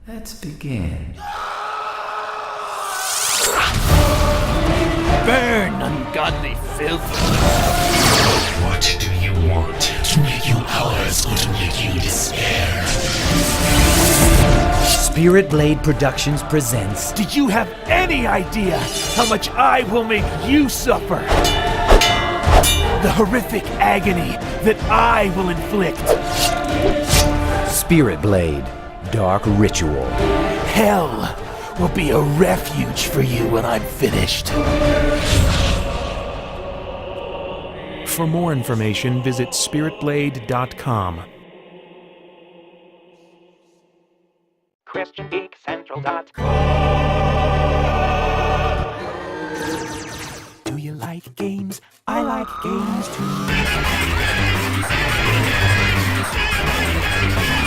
Let's begin. Burn, ungodly filth! What do you want? To make you ours or to make you despair? Spirit Blade Productions presents... Do you have any idea how much I will make you suffer? The horrific agony that I will inflict. Spirit Blade, Dark Ritual. Hell will be a refuge for you when I'm finished. For more information, visit spiritblade.com. christiangeekcentral.com. Do you like games? I like games too.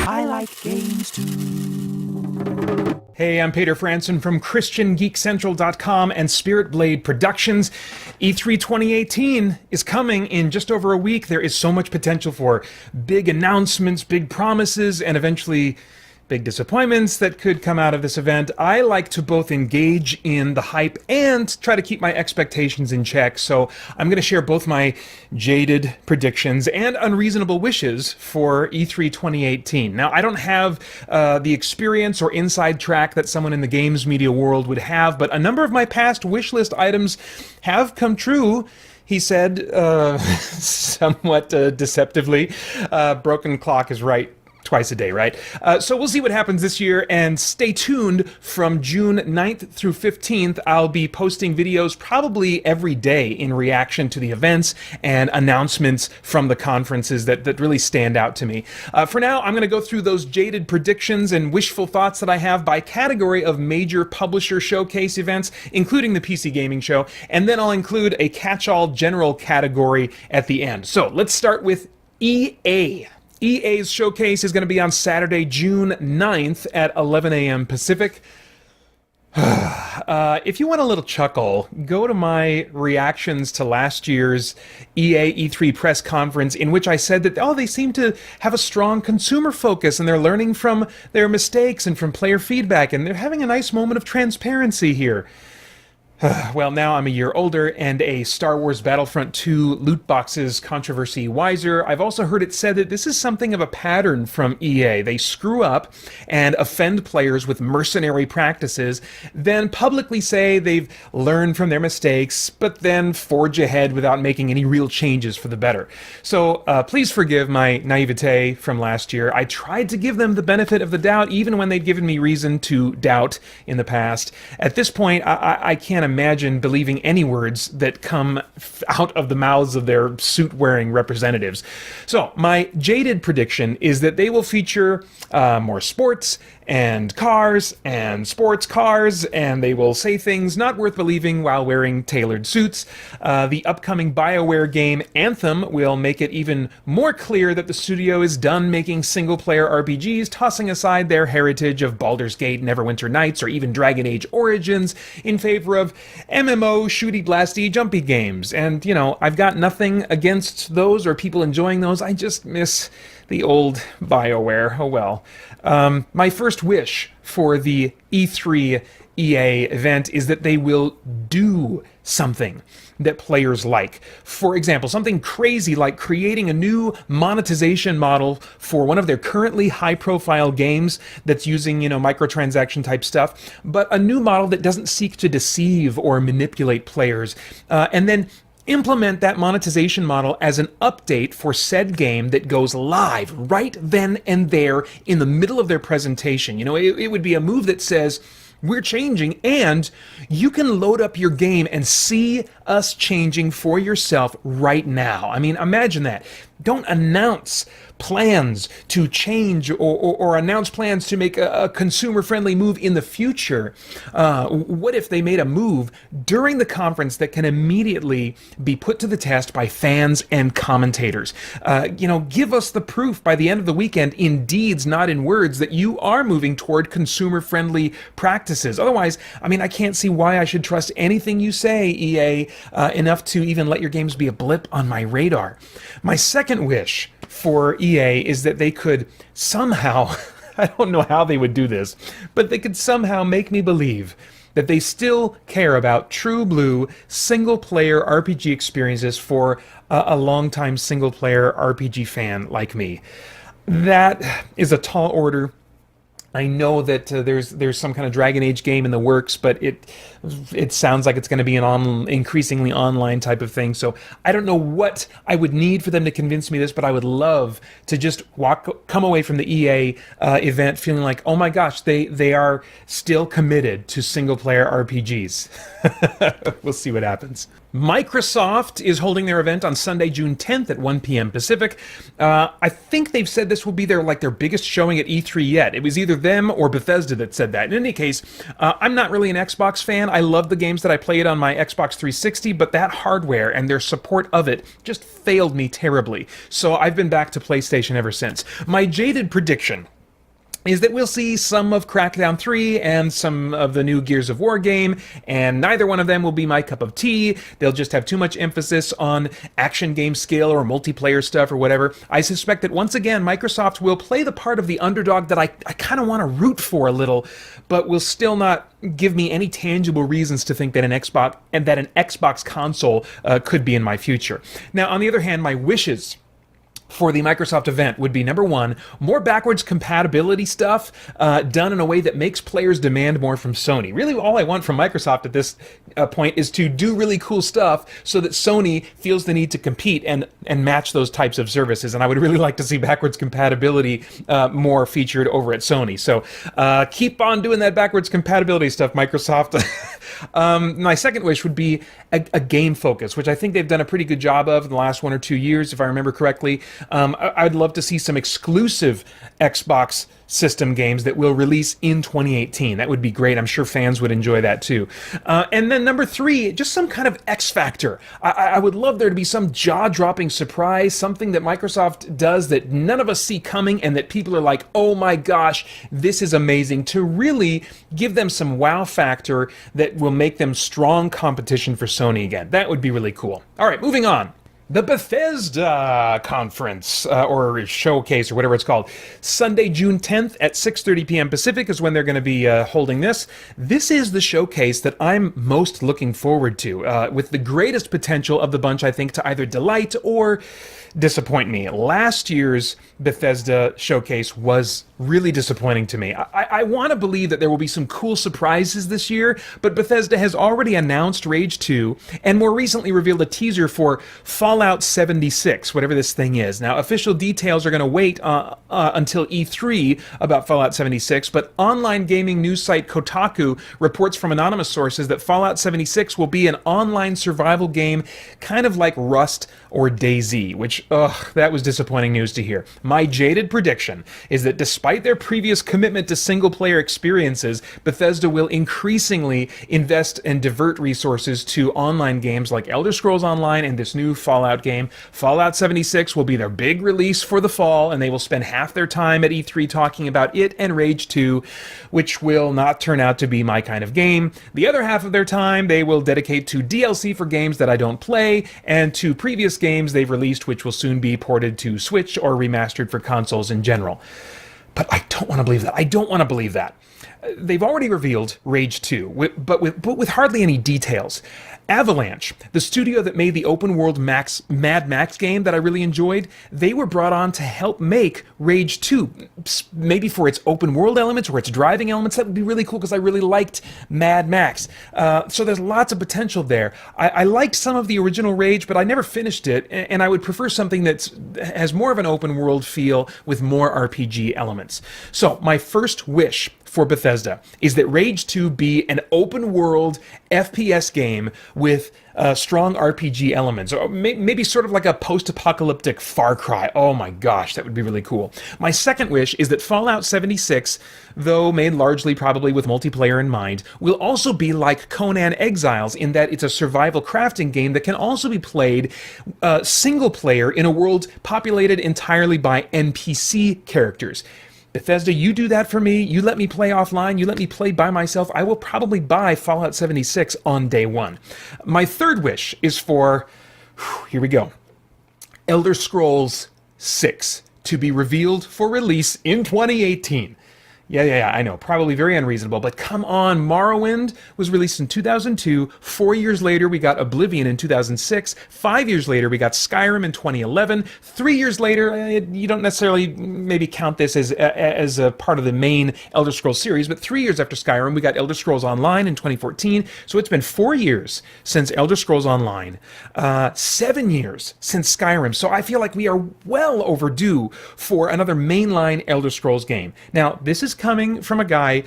I like games too. Hey, I'm Peter Franson from christiangeekcentral.com and Spirit Blade Productions. E3 2018 is coming in just over a week. There is so much potential for big announcements, big promises, and eventually big disappointments that could come out of this event. I like to both engage in the hype and try to keep my expectations in check, so I'm going to share both my jaded predictions and unreasonable wishes for E3 2018. Now, I don't have the experience or inside track that someone in the games media world would have, but a number of my past wish list items have come true. He said, somewhat deceptively, broken clock is right twice a day, right? So we'll see what happens this year, and stay tuned. From June 9th through 15th, I'll be posting videos probably every day in reaction to the events and announcements from the conferences that really stand out to me. For now, I'm going to go through those jaded predictions and wishful thoughts that I have by category of major publisher showcase events, including the PC Gaming Show, and then I'll include a catch-all general category at the end. So let's start with EA. EA's showcase is going to be on Saturday, June 9th at 11 a.m. Pacific. If you want a little chuckle, go to my reactions to last year's EA E3 press conference, in which I said that, they seem to have a strong consumer focus and they're learning from their mistakes and from player feedback, and they're having a nice moment of transparency here. Well, now I'm a year older and a Star Wars Battlefront 2 loot boxes controversy wiser. I've also heard it said that this is something of a pattern from EA. They screw up and offend players with mercenary practices, then publicly say they've learned from their mistakes, but then forge ahead without making any real changes for the better. So please forgive my naivete from last year. I tried to give them the benefit of the doubt, even when they'd given me reason to doubt in the past. At this point, I can't imagine believing any words that come out of the mouths of their suit-wearing representatives. So my jaded prediction is that they will feature more sports and cars and sports cars, and they will say things not worth believing while wearing tailored suits. The upcoming BioWare game Anthem will make it even more clear that the studio is done making single-player RPGs, tossing aside their heritage of Baldur's Gate, Neverwinter Nights, or even Dragon Age Origins in favor of MMO, shooty, blasty, jumpy games. And, I've got nothing against those or people enjoying those. I just miss the old BioWare. Oh well. My first wish for the E3 EA event is that they will do something that players like. For example, something crazy like creating a new monetization model for one of their currently high-profile games that's using, microtransaction type stuff, but a new model that doesn't seek to deceive or manipulate players. And then implement that monetization model as an update for said game that goes live right then and there in the middle of their presentation. It would be a move that says, we're changing, and you can load up your game and see us changing for yourself right now. I mean, imagine that. Don't announce plans to change or announce plans to make a consumer-friendly move in the future. What if they made a move during the conference that can immediately be put to the test by fans and commentators? Give us the proof by the end of the weekend in deeds, not in words, that you are moving toward consumer-friendly practices. Otherwise, I can't see why I should trust anything you say, EA, enough to even let your games be a blip on my radar. My second wish for EA is that they could somehow I don't know how they would do this, but they could somehow make me believe that they still care about true blue single-player RPG experiences for a long-time single-player RPG fan like me. That is a tall order. I know that there's some kind of Dragon Age game in the works, but it sounds like it's going to be an increasingly online type of thing. So I don't know what I would need for them to convince me this, but I would love to just come away from the EA event feeling like, oh my gosh, they are still committed to single player RPGs. We'll see what happens. Microsoft is holding their event on Sunday, June 10th at 1 p.m. Pacific. I think they've said this will be their biggest showing at E3 yet. It was either them or Bethesda that said that. In any case, I'm not really an Xbox fan. I love the games that I played on my Xbox 360, but that hardware and their support of it just failed me terribly. So I've been back to PlayStation ever since. My Jaded prediction is that we'll see some of Crackdown 3 and some of the new Gears of War game, and neither one of them will be my cup of tea. They'll just have too much emphasis on action game skill or multiplayer stuff or whatever. I suspect that once again, Microsoft will play the part of the underdog that I kind of want to root for a little, but will still not give me any tangible reasons to think that an Xbox console could be in my future. Now, on the other hand, my wishes for the Microsoft event would be, number one, more backwards compatibility stuff done in a way that makes players demand more from Sony. Really, all I want from Microsoft at this point is to do really cool stuff so that Sony feels the need to compete and match those types of services. And I would really like to see backwards compatibility more featured over at Sony. So keep on doing that backwards compatibility stuff, Microsoft. My second wish would be a game focus, which I think they've done a pretty good job of in the last 1 or 2 years, if I remember correctly. I'd love to see some exclusive Xbox system games that will release in 2018. That would be great. I'm sure fans would enjoy that too. And then number 3, just some kind of X factor. I would love there to be some jaw-dropping surprise, something that Microsoft does that none of us see coming and that people are like, oh my gosh, this is amazing, to really give them some wow factor that will make them strong competition for Sony again. That would be really cool. All right, moving on. The Bethesda conference, or showcase, or whatever it's called. Sunday, June 10th at 6:30 p.m. Pacific is when they're going to be holding this. This is the showcase that I'm most looking forward to, with the greatest potential of the bunch, I think, to either delight or disappoint me. Last year's Bethesda showcase was really disappointing to me. I want to believe that there will be some cool surprises this year, but Bethesda has already announced Rage 2 and more recently revealed a teaser for Fallout 76, whatever this thing is. Now, official details are going to wait until E3 about Fallout 76, but online gaming news site Kotaku reports from anonymous sources that Fallout 76 will be an online survival game kind of like Rust or DayZ, which, that was disappointing news to hear. My jaded prediction is that despite their previous commitment to single-player experiences, Bethesda will increasingly invest and divert resources to online games like Elder Scrolls Online and this new Fallout game. Fallout 76 will be their big release for the fall, and they will spend half their time at E3 talking about it and Rage 2, which will not turn out to be my kind of game. The other half of their time they will dedicate to DLC for games that I don't play, and to previous games they've released which will soon be ported to Switch or remastered for consoles in general. But I don't want to believe that. I don't want to believe that. They've already revealed Rage 2, but with hardly any details. Avalanche, the studio that made the open-world Mad Max game that I really enjoyed, they were brought on to help make Rage 2. Maybe for its open-world elements or its driving elements. That would be really cool because I really liked Mad Max. So there's lots of potential there. I liked some of the original Rage, but I never finished it, and I would prefer something that has more of an open-world feel with more RPG elements. So my first wish for Bethesda is that Rage 2 be an open-world FPS game with strong RPG elements, or maybe sort of like a post-apocalyptic Far Cry. Oh my gosh, that would be really cool. My second wish is that Fallout 76, though made largely probably with multiplayer in mind, will also be like Conan Exiles in that it's a survival crafting game that can also be played single player in a world populated entirely by NPC characters. Bethesda, you do that for me. You let me play offline. You let me play by myself. I will probably buy Fallout 76 on day one. My third wish is for, here we go, Elder Scrolls 6 to be revealed for release in 2018. Yeah, I know. Probably very unreasonable, but come on. Morrowind was released in 2002. 4 years later, we got Oblivion in 2006. 5 years later, we got Skyrim in 2011. 3 years later, you don't necessarily maybe count this as a part of the main Elder Scrolls series, but 3 years after Skyrim, we got Elder Scrolls Online in 2014. So it's been 4 years since Elder Scrolls Online, 7 years since Skyrim. So I feel like we are well overdue for another mainline Elder Scrolls game. Now, this is coming from a guy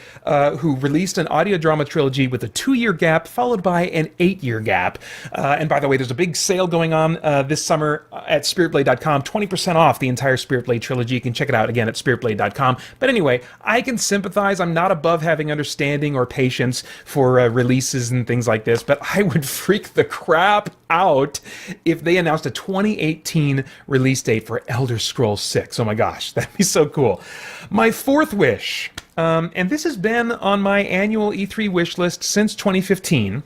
who released an audio drama trilogy with a 2-year gap followed by an 8-year gap. And by the way, there's a big sale going on this summer at spiritblade.com, 20% off the entire Spirit Blade trilogy. You can check it out again at spiritblade.com. But anyway, I can sympathize. I'm not above having understanding or patience for releases and things like this, but I would freak the crap out if they announced a 2018 release date for Elder Scrolls 6. Oh my gosh, that'd be so cool. My fourth wish, and this has been on my annual E3 wish list since 2015,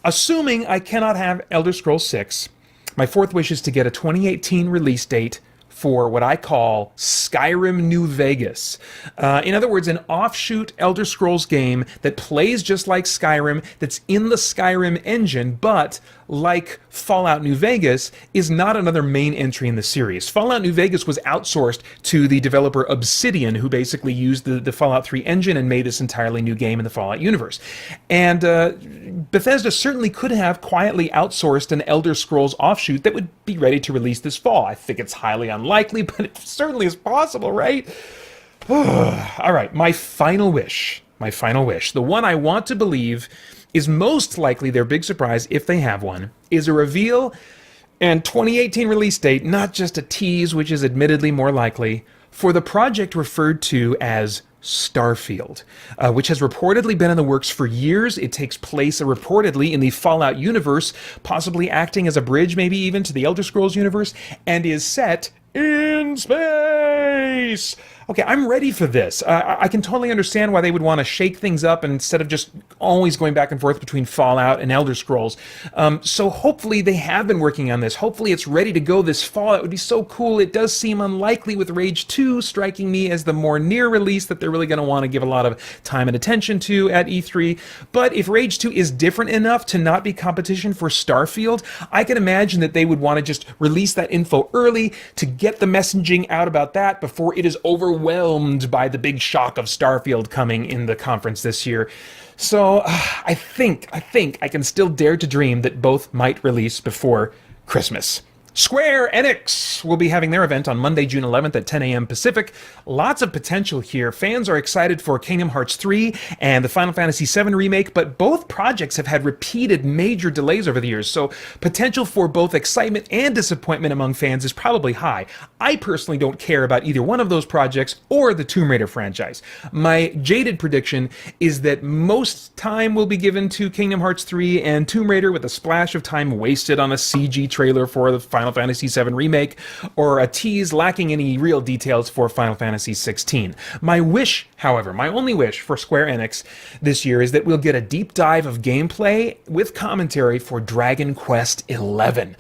assuming I cannot have Elder Scrolls 6, my fourth wish is to get a 2018 release date for what I call Skyrim New Vegas. In other words, an offshoot Elder Scrolls game that plays just like Skyrim, that's in the Skyrim engine, but like Fallout New Vegas, is not another main entry in the series. Fallout New Vegas was outsourced to the developer Obsidian, who basically used the Fallout 3 engine and made this entirely new game in the Fallout universe. And Bethesda certainly could have quietly outsourced an Elder Scrolls offshoot that would be ready to release this fall. I think it's highly unlikely, but it certainly is possible, right? All right, my final wish, the one I want to believe is most likely their big surprise, if they have one, is a reveal and 2018 release date, not just a tease, which is admittedly more likely, for the project referred to as Starfield, which has reportedly been in the works for years. It takes place reportedly in the Fallout universe, possibly acting as a bridge maybe even to the Elder Scrolls universe, and is set in space. Okay, I'm ready for this. I can totally understand why they would want to shake things up instead of just always going back and forth between Fallout and Elder Scrolls. So hopefully they have been working on this. Hopefully it's ready to go this fall. That would be so cool. It does seem unlikely with Rage 2 striking me as the more near release that they're really going to want to give a lot of time and attention to at E3. But if Rage 2 is different enough to not be competition for Starfield, I can imagine that they would want to just release that info early to get the messaging out about that before it is overwhelmed by the big shock of Starfield coming in the conference this year. So I think I can still dare to dream that both might release before Christmas. Square Enix will be having their event on Monday, June 11th at 10 a.m. Pacific. Lots of potential here. Fans are excited for Kingdom Hearts 3 and the Final Fantasy VII remake, but both projects have had repeated major delays over the years, so potential for both excitement and disappointment among fans is probably high. I personally don't care about either one of those projects or the Tomb Raider franchise. My jaded prediction is that most time will be given to Kingdom Hearts 3 and Tomb Raider, with a splash of time wasted on a CG trailer for the Final Fantasy VII remake, or a tease lacking any real details for Final Fantasy XVI. My wish, however, my only wish for Square Enix this year is that we'll get a deep dive of gameplay with commentary for Dragon Quest XI.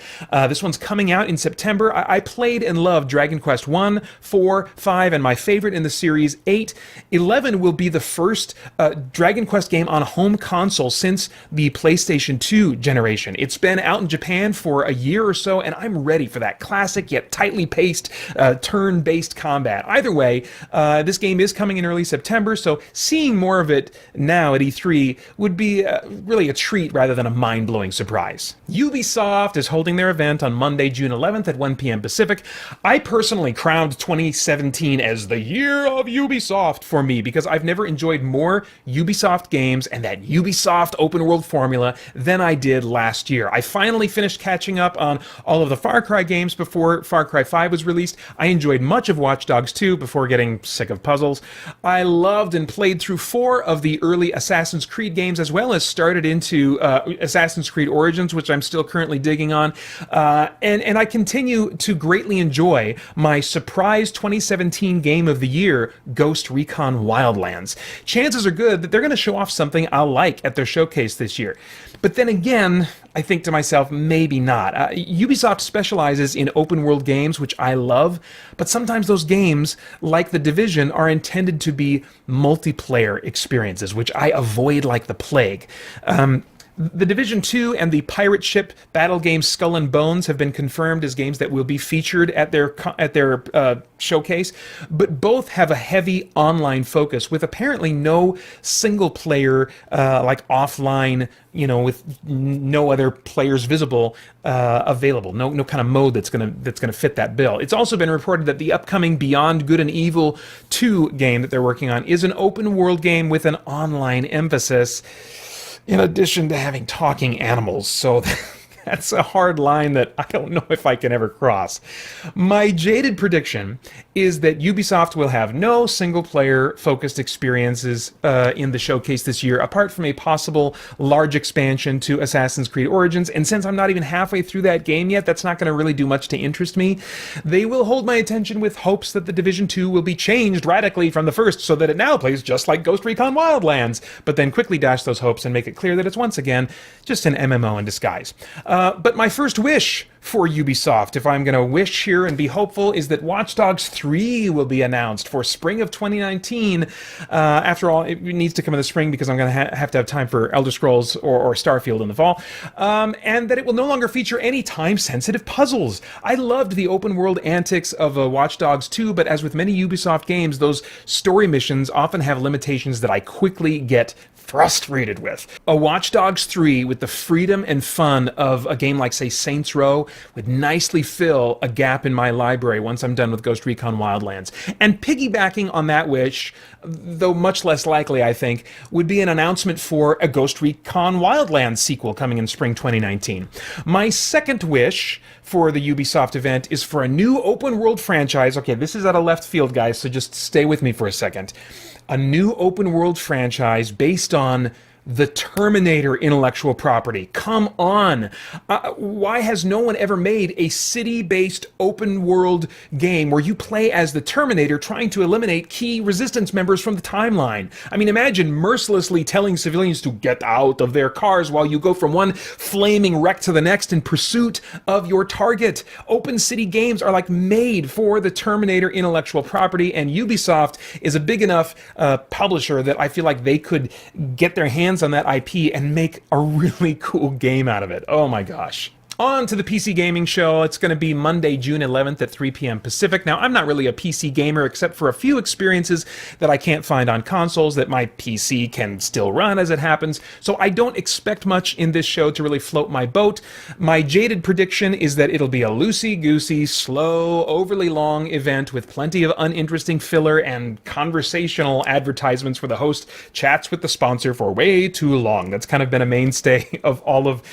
This one's coming out in September. I played and loved Dragon Quest 1, 4, 5, and my favorite in the series, 8. 11 will be the first Dragon Quest game on home console since the PlayStation 2 generation. It's been out in Japan for a year or so, and I'm ready for that classic yet tightly paced turn-based combat. Either way, this game is coming in early September, so seeing more of it now at E3 would be really a treat rather than a mind-blowing surprise. Ubisoft is holding their event on Monday, June 11th at 1 p.m. Pacific. I personally crowned 2017 as the year of Ubisoft for me because I've never enjoyed more Ubisoft games and that Ubisoft open world formula than I did last year. I finally finished catching up on all of the Far Cry games before Far Cry 5 was released. I enjoyed much of Watch Dogs 2 before getting sick of puzzles. I loved and played through 4 of the early Assassin's Creed games, as well as started into Assassin's Creed Origins, which I'm still currently digging on. And I continue to greatly enjoy my surprise 2017 game of the year, Ghost Recon Wildlands. Chances are good that they're going to show off something I'll like at their showcase this year. But then again, I think to myself, maybe not. Ubisoft specializes in open world games, which I love, but sometimes those games, like The Division, are intended to be multiplayer experiences, which I avoid like the plague. The Division 2 and the pirate ship battle game Skull and Bones have been confirmed as games that will be featured at their showcase, but both have a heavy online focus with apparently no single player like offline, with no other players visible available. No kind of mode that's gonna fit that bill. It's also been reported that the upcoming Beyond Good and Evil 2 game that they're working on is an open world game with an online emphasis, in addition to having talking animals. So that's a hard line that I don't know if I can ever cross. My jaded prediction is that Ubisoft will have no single-player focused experiences in the showcase this year, apart from a possible large expansion to Assassin's Creed Origins. And since I'm not even halfway through that game yet, that's not going to really do much to interest me. They will hold my attention with hopes that the Division 2 will be changed radically from the first so that it now plays just like Ghost Recon Wildlands, but then quickly dash those hopes and make it clear that it's once again just an MMO in disguise. But my first wish for Ubisoft, if I'm going to wish here and be hopeful, is that Watch Dogs 3 will be announced for spring of 2019. After all, it needs to come in the spring because I'm going to have to have time for Elder Scrolls or Starfield in the fall. And that it will no longer feature any time-sensitive puzzles. I loved the open-world antics of Watch Dogs 2, but as with many Ubisoft games, those story missions often have limitations that I quickly get frustrated with. A Watch Dogs 3 with the freedom and fun of a game like, say, Saints Row would nicely fill a gap in my library once I'm done with Ghost Recon Wildlands. And piggybacking on that wish, though much less likely, I think, would be an announcement for a Ghost Recon Wildlands sequel coming in spring 2019. My second wish for the Ubisoft event is for a new open world franchise. Okay, this is out of left field, guys, so just stay with me for a second. A new open world franchise based on the Terminator intellectual property. Come on! Why has no one ever made a city-based open-world game where you play as the Terminator trying to eliminate key resistance members from the timeline? I mean, imagine mercilessly telling civilians to get out of their cars while you go from one flaming wreck to the next in pursuit of your target. Open city games are like made for the Terminator intellectual property, and Ubisoft is a big enough publisher that I feel like they could get their hands on that IP and make a really cool game out of it. Oh my gosh. On to the PC Gaming Show. It's going to be Monday, June 11th at 3 p.m. Pacific. Now, I'm not really a PC gamer except for a few experiences that I can't find on consoles that my PC can still run as it happens, so I don't expect much in this show to really float my boat. My jaded prediction is that it'll be a loosey-goosey, slow, overly long event with plenty of uninteresting filler and conversational advertisements where the host chats with the sponsor for way too long. That's kind of been a mainstay of all of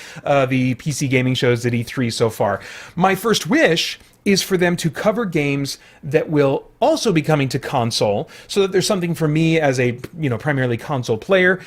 the PC Gaming shows at E3 so far. My first wish is for them to cover games that will also be coming to console, so that there's something for me as a primarily console player,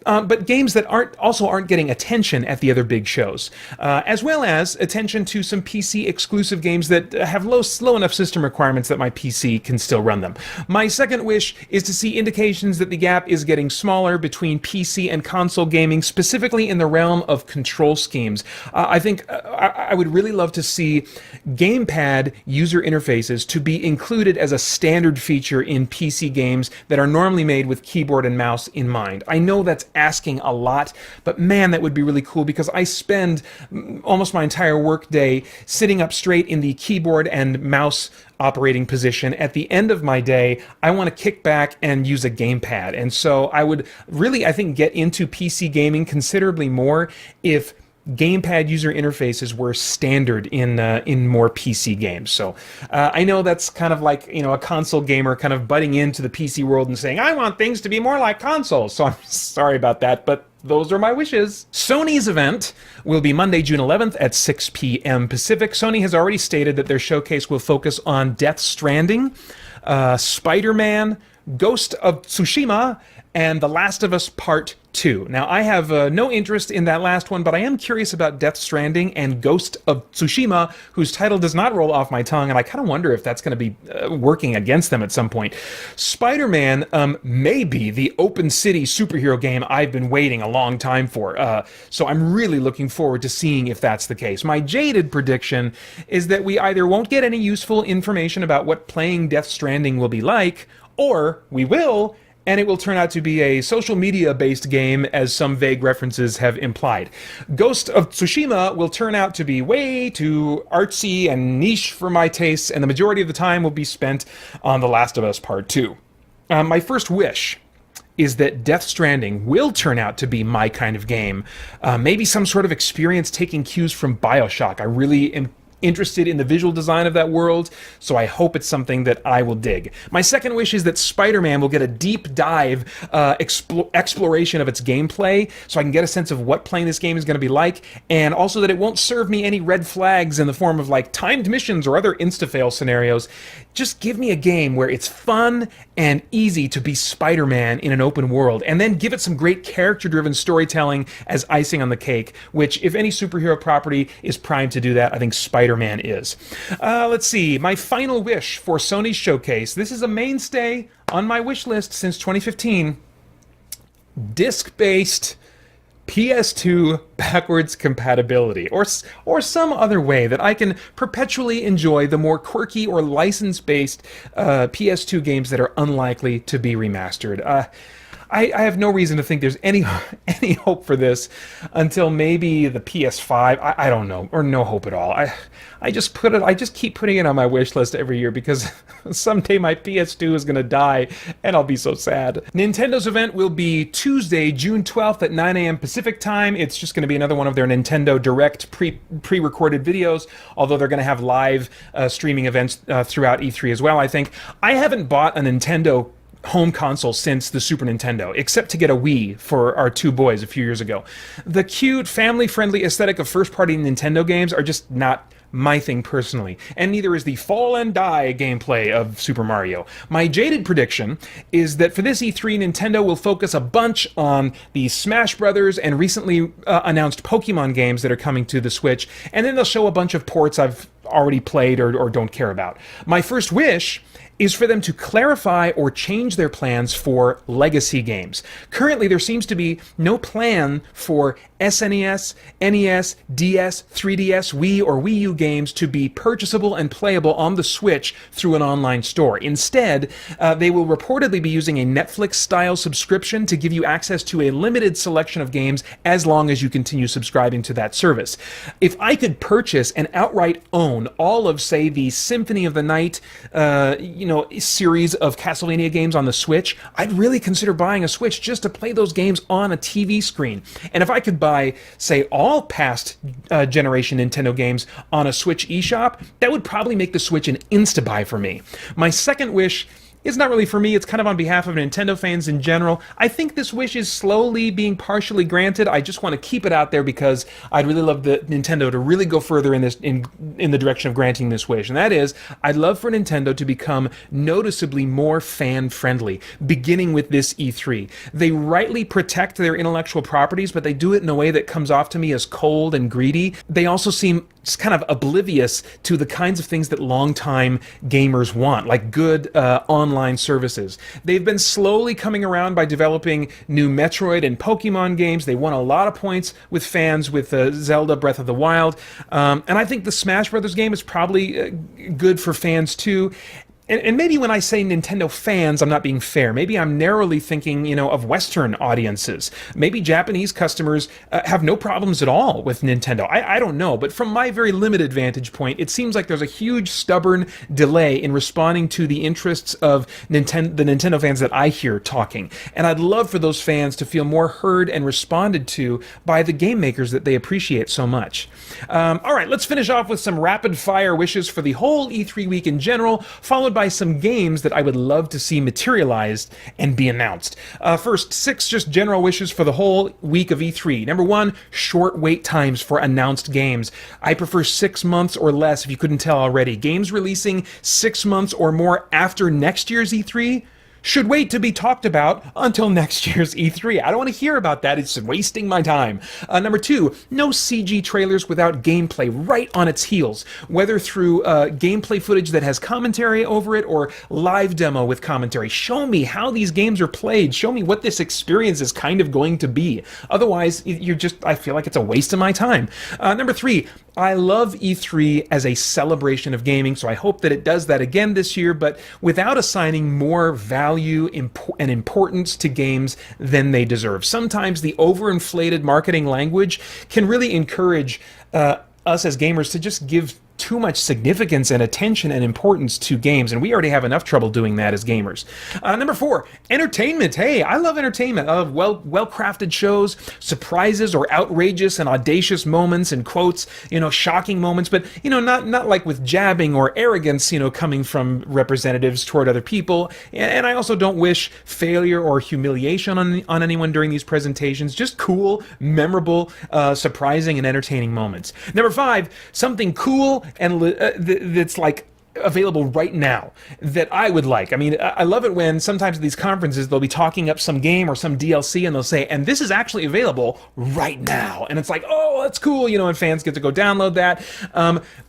but games that aren't getting attention at the other big shows, as well as attention to some PC exclusive games that have slow enough system requirements that my PC can still run them. My second wish is to see indications that the gap is getting smaller between PC and console gaming, specifically in the realm of control schemes. I think I would really love to see gamepad user interfaces to be included as a standard feature in PC games that are normally made with keyboard and mouse in mind. I know that's asking a lot, but man, that would be really cool because I spend almost my entire workday sitting up straight in the keyboard and mouse operating position. At the end of my day, I want to kick back and use a gamepad. And so I would really, I think, get into PC gaming considerably more if gamepad user interfaces were standard in more PC games. So I know that's kind of like a console gamer kind of butting into the PC world and saying, I want things to be more like consoles. So I'm sorry about that, but those are my wishes. Sony's event will be Monday, June 11th at 6 p.m. Pacific. Sony has already stated that their showcase will focus on Death Stranding, Spider-Man, Ghost of Tsushima, and The Last of Us Part 2. Now, I have no interest in that last one, but I am curious about Death Stranding and Ghost of Tsushima, whose title does not roll off my tongue, and I kind of wonder if that's going to be working against them at some point. Spider-Man may be the open city superhero game I've been waiting a long time for, so I'm really looking forward to seeing if that's the case. My jaded prediction is that we either won't get any useful information about what playing Death Stranding will be like, or we will, and it will turn out to be a social media-based game, as some vague references have implied. Ghost of Tsushima will turn out to be way too artsy and niche for my tastes, and the majority of the time will be spent on The Last of Us Part 2. My first wish is that Death Stranding will turn out to be my kind of game. Maybe some sort of experience taking cues from BioShock. I really am interested in the visual design of that world, so I hope it's something that I will dig. My second wish is that Spider-Man will get a deep dive exploration of its gameplay, so I can get a sense of what playing this game is going to be like, and also that it won't serve me any red flags in the form of like timed missions or other insta-fail scenarios. Just give me a game where it's fun and easy to be Spider-Man in an open world, and then give it some great character-driven storytelling as icing on the cake, which, if any superhero property is primed to do that, I think Spider-Man is. Let's see. My final wish for Sony's showcase. This is a mainstay on my wish list since 2015. Disc-based PS2 backwards compatibility, or some other way that I can perpetually enjoy the more quirky or license-based PS2 games that are unlikely to be remastered. I have no reason to think there's any hope for this until maybe the PS5. I don't know, or no hope at all. I just keep putting it on my wish list every year because someday my PS2 is going to die and I'll be so sad. Nintendo's event will be Tuesday, June 12th at 9 a.m. Pacific time. It's just going to be another one of their Nintendo Direct pre-recorded videos, although they're going to have live streaming events throughout E3 as well, I think. I haven't bought a Nintendo home console since the Super Nintendo, except to get a Wii for our two boys a few years ago. The cute, family-friendly aesthetic of first-party Nintendo games are just not my thing personally, and neither is the fall and die gameplay of Super Mario. My jaded prediction is that for this E3, Nintendo will focus a bunch on the Smash Brothers and recently announced Pokemon games that are coming to the Switch, and then they'll show a bunch of ports I've already played or don't care about. My first wish is for them to clarify or change their plans for legacy games. Currently, there seems to be no plan for SNES, NES, DS, 3DS, Wii, or Wii U games to be purchasable and playable on the Switch through an online store. Instead, they will reportedly be using a Netflix-style subscription to give you access to a limited selection of games as long as you continue subscribing to that service. If I could purchase and outright own all of, say, the Symphony of the Night, series of Castlevania games on the Switch, I'd really consider buying a Switch just to play those games on a TV screen. And if I could buy, say, all past generation Nintendo games on a Switch eShop, that would probably make the Switch an insta-buy for me. My second wish is not really for me, it's kind of on behalf of Nintendo fans in general. I think this wish is slowly being partially granted. I just want to keep it out there because I'd really love the Nintendo to really go further in the direction of granting this wish. And that is, I'd love for Nintendo to become noticeably more fan-friendly, beginning with this E3. They rightly protect their intellectual properties, but they do it in a way that comes off to me as cold and greedy. They also seem just kind of oblivious to the kinds of things that longtime gamers want, like good online services. They've been slowly coming around by developing new Metroid and Pokemon games. They won a lot of points with fans with Zelda Breath of the Wild. And I think the Smash Brothers game is probably good for fans too. And maybe when I say Nintendo fans, I'm not being fair. Maybe I'm narrowly thinking, of Western audiences. Maybe Japanese customers have no problems at all with Nintendo. I don't know. But from my very limited vantage point, it seems like there's a huge, stubborn delay in responding to the interests of the Nintendo fans that I hear talking. And I'd love for those fans to feel more heard and responded to by the game makers that they appreciate so much. All right, let's finish off with some rapid-fire wishes for the whole E3 week in general, followed by some games that I would love to see materialized and be announced. First, 6 just general wishes for the whole week of E3. Number 1, short wait times for announced games. I prefer 6 months or less, if you couldn't tell already. Games releasing 6 months or more after next year's E3, should wait to be talked about until next year's E3. I don't want to hear about that. It's wasting my time. Number 2, no CG trailers without gameplay right on its heels, whether through gameplay footage that has commentary over it or live demo with commentary. Show me how these games are played. Show me what this experience is kind of going to be. Otherwise, I feel like it's a waste of my time. Number 3, I love E3 as a celebration of gaming, so I hope that it does that again this year, but without assigning more value and importance to games than they deserve. Sometimes the overinflated marketing language can really encourage us as gamers to just give too much significance and attention and importance to games, and we already have enough trouble doing that as gamers. Number 4, entertainment. Hey, I love entertainment. I love well-crafted shows, surprises or outrageous and audacious moments and quotes, shocking moments, but, not like with jabbing or arrogance, coming from representatives toward other people. And I also don't wish failure or humiliation on anyone during these presentations. Just cool, memorable, surprising, and entertaining moments. Number 5, something cool and that's like available right now that I would like. I mean, I love it when sometimes at these conferences they'll be talking up some game or some DLC and they'll say, and this is actually available right now. And it's like, oh, that's cool, and fans get to go download that.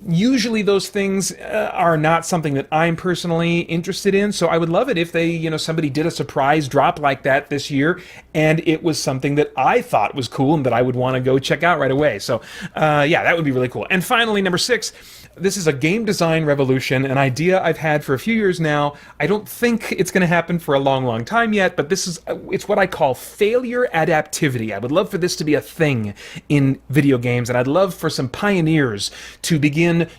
Usually those things are not something that I'm personally interested in, so I would love it if they, somebody did a surprise drop like that this year and it was something that I thought was cool and that I would want to go check out right away. So yeah, that would be really cool. And finally, number 6, this is a game design revolution, an idea I've had for a few years now. I don't think it's going to happen for a long, long time yet, but it's what I call failure adaptivity. I would love for this to be a thing in video games, and I'd love for some pioneers to begin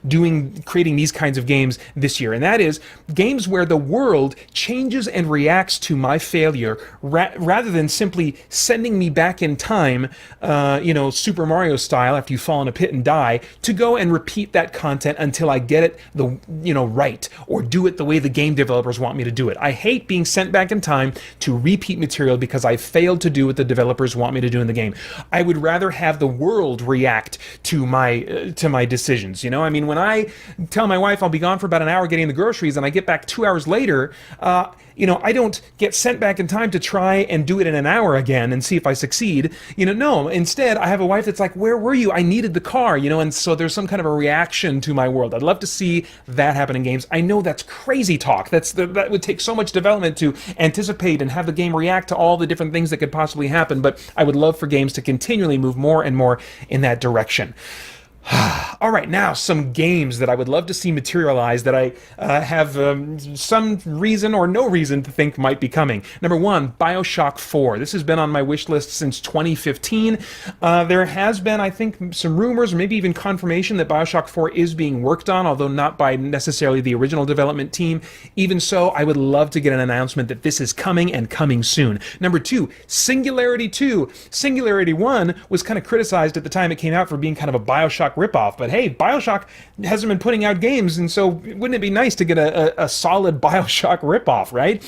creating these kinds of games this year. And that is games where the world changes and reacts to my failure rather than simply sending me back in time, Super Mario style after you fall in a pit and die, to go and repeat that content until I get it right, or do it the way the game developers want me to do it. I hate being sent back in time to repeat material because I failed to do what the developers want me to do in the game. I would rather have the world react to my decisions. I mean, when I tell my wife I'll be gone for about an hour getting the groceries and I get back 2 hours later, I don't get sent back in time to try and do it in an hour again and see if I succeed. No, instead I have a wife that's like, where were you? I needed the car, and so there's some kind of a reaction to my world. I'd love to see that happen in games. I know that's crazy talk. That would take so much development to anticipate and have the game react to all the different things that could possibly happen, but I would love for games to continually move more and more in that direction. All right, now some games that I would love to see materialize that I have some reason or no reason to think might be coming. Number 1, BioShock 4. This has been on my wish list since 2015. There has been, I think, some rumors or maybe even confirmation that BioShock 4 is being worked on, although not by necessarily the original development team. Even so, I would love to get an announcement that this is coming and coming soon. Number 2, Singularity 2. Singularity 1 was kind of criticized at the time it came out for being kind of a BioShock ripoff, but hey, BioShock hasn't been putting out games, and so wouldn't it be nice to get a solid BioShock ripoff, right?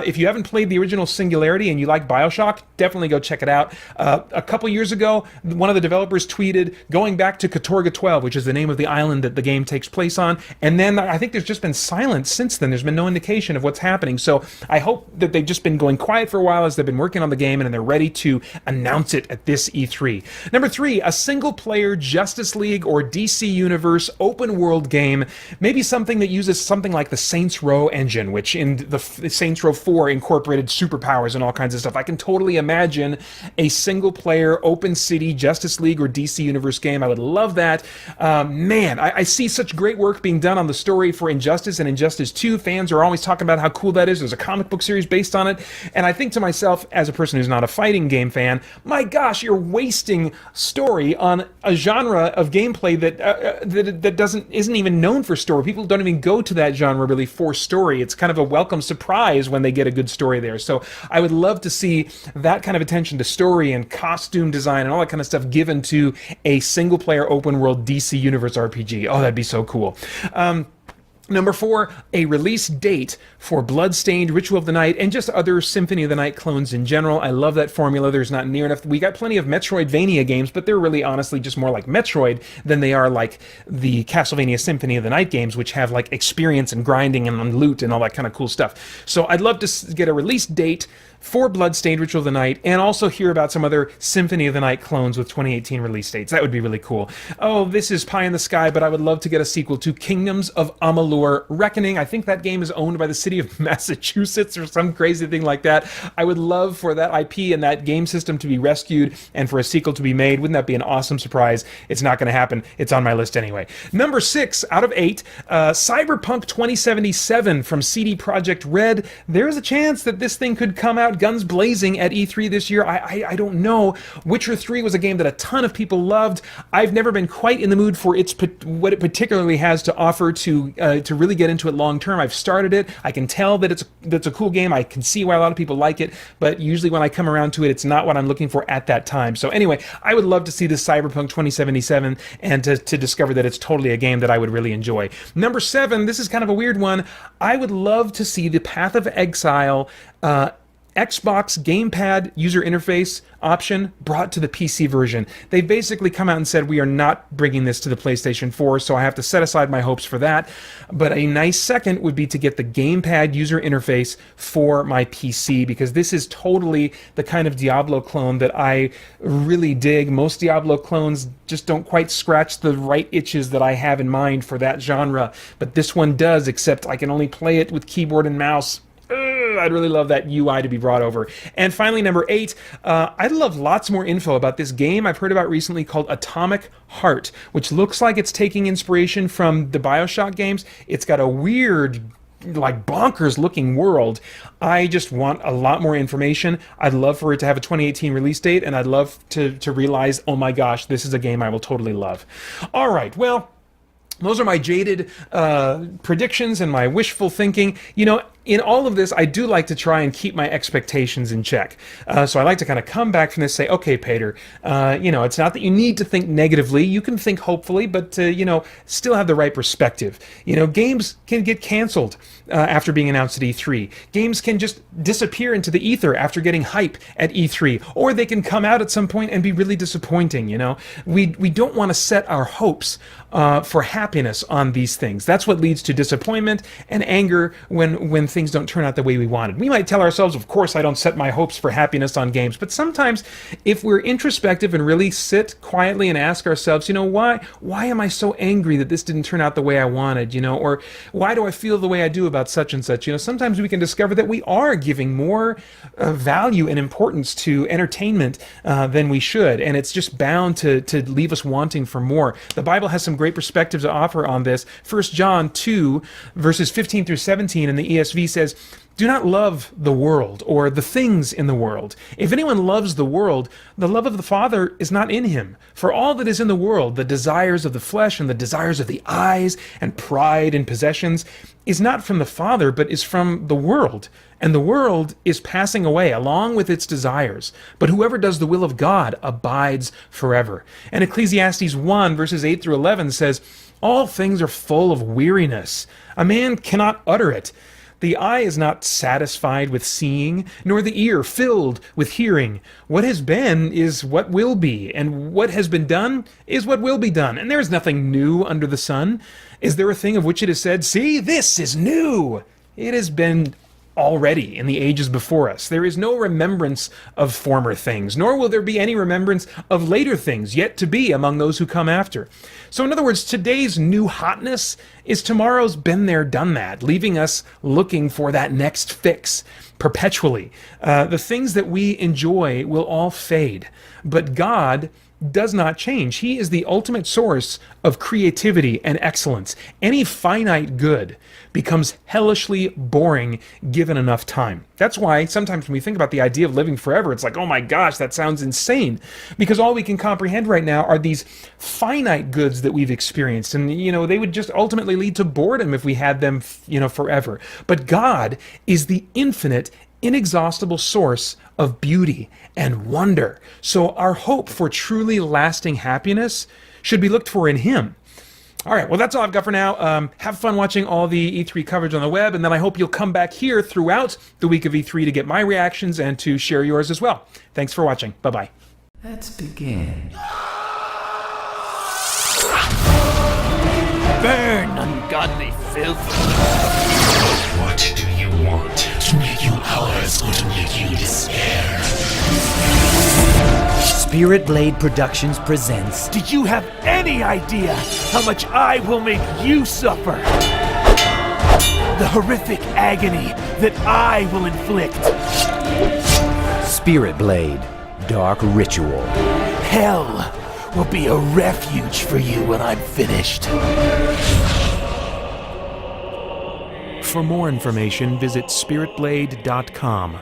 If you haven't played the original Singularity and you like BioShock, definitely go check it out. A couple years ago, one of the developers tweeted going back to Katorga 12, which is the name of the island that the game takes place on, and then I think there's just been silence since then. There's been no indication of what's happening, so I hope that they've just been going quiet for a while as they've been working on the game and they're ready to announce it at this E3. Number 3, a single-player Justice League or DC Universe open world game, maybe something that uses something like the Saints Row engine, which in the Saints Row 4 incorporated superpowers and all kinds of stuff. I can totally imagine a single player open city Justice League or DC Universe game. I would love that. Man, I see such great work being done on the story for Injustice and Injustice 2. Fans are always talking about how cool that is. There's a comic book series based on it, and I think to myself, as a person who's not a fighting game fan, my gosh, you're wasting story on a genre of gameplay that isn't even known for story. People don't even go to that genre really for story. It's kind of a welcome surprise when they get a good story there. So I would love to see that kind of attention to story and costume design and all that kind of stuff given to a single player open world DC Universe RPG. Oh, that'd be so cool. Number 4, a release date for Bloodstained, Ritual of the Night, and just other Symphony of the Night clones in general. I love that formula. There's not near enough. We got plenty of Metroidvania games, but they're really honestly just more like Metroid than they are like the Castlevania Symphony of the Night games, which have like experience and grinding and loot and all that kind of cool stuff. So I'd love to get a release date for Bloodstained, Ritual of the Night, and also hear about some other Symphony of the Night clones with 2018 release dates. That would be really cool. Oh, this is pie in the sky, but I would love to get a sequel to Kingdoms of Amalur Reckoning. I think that game is owned by the city of Massachusetts or some crazy thing like that. I would love for that IP and that game system to be rescued and for a sequel to be made. Wouldn't that be an awesome surprise? It's not going to happen. It's on my list anyway. Number 6 out of 8, Cyberpunk 2077 from CD Projekt Red. There's a chance that this thing could come out guns blazing at E3 this year. I don't know. Witcher 3 was a game that a ton of people loved. I've never been quite in the mood for what it particularly has to offer to really get into it long term. I've started it. I can tell that it's a cool game. I can see why a lot of people like it, but usually when I come around to it, it's not what I'm looking for at that time. So anyway, I would love to see this Cyberpunk 2077 and to discover that it's totally a game that I would really enjoy. Number 7, this is kind of a weird one. I would love to see the Path of Exile Xbox gamepad user interface option brought to the PC version. They basically come out and said, we are not bringing this to the PlayStation 4, so I have to set aside my hopes for that. But a nice second would be to get the gamepad user interface for my PC, because this is totally the kind of Diablo clone that I really dig. Most Diablo clones just don't quite scratch the right itches that I have in mind for that genre, but this one does, except I can only play it with keyboard and mouse. I'd really love that UI to be brought over. And finally, number 8, I'd love lots more info about this game I've heard about recently called Atomic Heart, which looks like it's taking inspiration from the BioShock games. It's got a weird, like bonkers looking world. I just want a lot more information. I'd love for it to have a 2018 release date, and I'd love to realize, oh my gosh, this is a game I will totally love. All right, well, those are my jaded predictions and my wishful thinking. You know, in all of this, I do like to try and keep my expectations in check. So I like to kind of come back from this, say, okay, Pater, it's not that you need to think negatively. You can think hopefully, but, still have the right perspective. Games can get canceled after being announced at E3. Games can just disappear into the ether after getting hype at E3. Or they can come out at some point and be really disappointing, We don't want to set our hopes for happiness on these things. That's what leads to disappointment and anger when things don't turn out the way we wanted. We might tell ourselves, of course, I don't set my hopes for happiness on games, but sometimes if we're introspective and really sit quietly and ask ourselves, why am I so angry that this didn't turn out the way I wanted, or why do I feel the way I do about such and such? Sometimes we can discover that we are giving more value and importance to entertainment than we should, and it's just bound to leave us wanting for more. The Bible has some great perspectives to offer on this. 1 John 2, verses 15 through 17 in the ESV says, "Do not love the world or the things in the world. If anyone loves the world, the love of the Father is not in him. For all that is in the world, the desires of the flesh and the desires of the eyes and pride in possessions, is not from the Father, but is from the world. And the world is passing away along with its desires. But whoever does the will of God abides forever." And Ecclesiastes 1, verses 8 through 11 says, "All things are full of weariness. A man cannot utter it. The eye is not satisfied with seeing, nor the ear filled with hearing. What has been is what will be, and what has been done is what will be done. And there is nothing new under the sun. Is there a thing of which it is said, 'See, this is new'? It has been already in the ages before us. There is no remembrance of former things, nor will there be any remembrance of later things yet to be among those who come after." So in other words, today's new hotness is tomorrow's been there, done that, leaving us looking for that next fix perpetually. The things that we enjoy will all fade, but God does not change. He is the ultimate source of creativity and excellence. Any finite good becomes hellishly boring given enough time. That's why sometimes when we think about the idea of living forever, it's like, oh my gosh, that sounds insane. Because all we can comprehend right now are these finite goods that we've experienced. And, they would just ultimately lead to boredom if we had them, forever. But God is the infinite, inexhaustible source of beauty and wonder. So our hope for truly lasting happiness should be looked for in Him. All right, well, that's all I've got for now. Have fun watching all the E3 coverage on the web, and then I hope you'll come back here throughout the week of E3 to get my reactions and to share yours as well. Thanks for watching. Bye-bye. Let's begin. Burn, ungodly filth. What do you want to make you ours or to make you despair? Spirit Blade Productions presents Do you have any idea how much I will make you suffer? The horrific agony that I will inflict. Spirit Blade Dark Ritual. Hell will be a refuge for you when I'm finished. For more information, visit spiritblade.com.